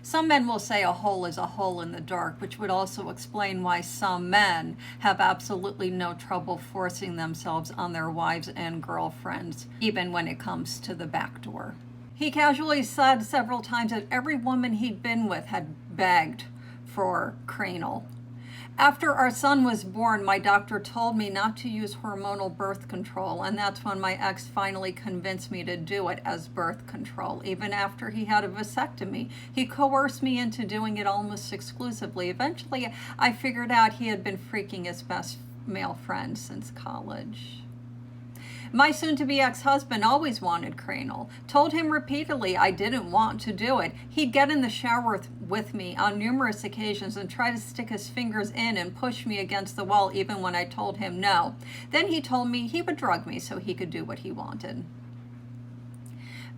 Some men will say a hole is a hole in the dark, which would also explain why some men have absolutely no trouble forcing themselves on their wives and girlfriends, even when it comes to the back door. He casually said several times that every woman he'd been with had begged for cranial. After our son was born, my doctor told me not to use hormonal birth control, and that's when my ex finally convinced me to do it as birth control. Even after he had a vasectomy, he coerced me into doing it almost exclusively. Eventually, I figured out he had been freaking his best male friend since college. My soon-to-be ex-husband always wanted cranial. Told him repeatedly I didn't want to do it. He'd get in the shower with me on numerous occasions and try to stick his fingers in and push me against the wall even when I told him no. Then he told me he would drug me so he could do what he wanted.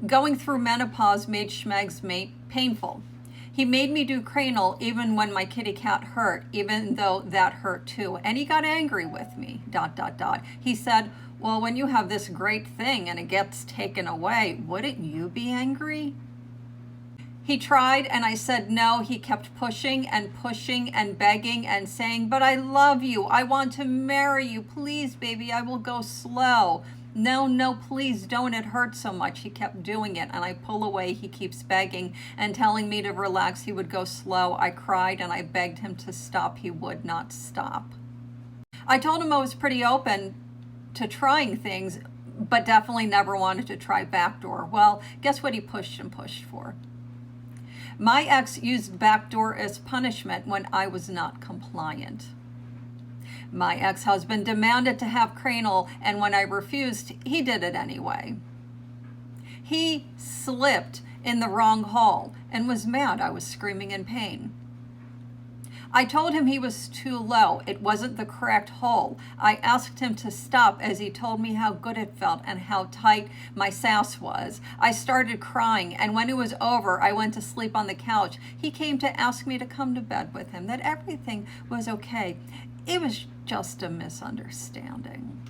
Going through menopause made Schmeg's mate painful. He made me do cranial even when my kitty cat hurt, even though that hurt too. And he got angry with me, ... He said, well, when you have this great thing and it gets taken away, wouldn't you be angry? He tried and I said no. He kept pushing and begging and saying, but I love you. I want to marry you. Please, baby, I will go slow. No, please don't. It hurts so much. He kept doing it and I pull away. He keeps begging and telling me to relax. He would go slow. I cried and I begged him to stop. He would not stop. I told him I was pretty open to trying things, but definitely never wanted to try backdoor. Well, guess what he pushed and pushed for? My ex used backdoor as punishment when I was not compliant. My ex-husband demanded to have cranial, and when I refused, he did it anyway. He slipped in the wrong hole and was mad I was screaming in pain. I told him he was too low. It wasn't the correct hole. I asked him to stop as he told me how good it felt and how tight my sass was. I started crying, and when it was over, I went to sleep on the couch. He came to ask me to come to bed with him, that everything was okay. It was just a misunderstanding.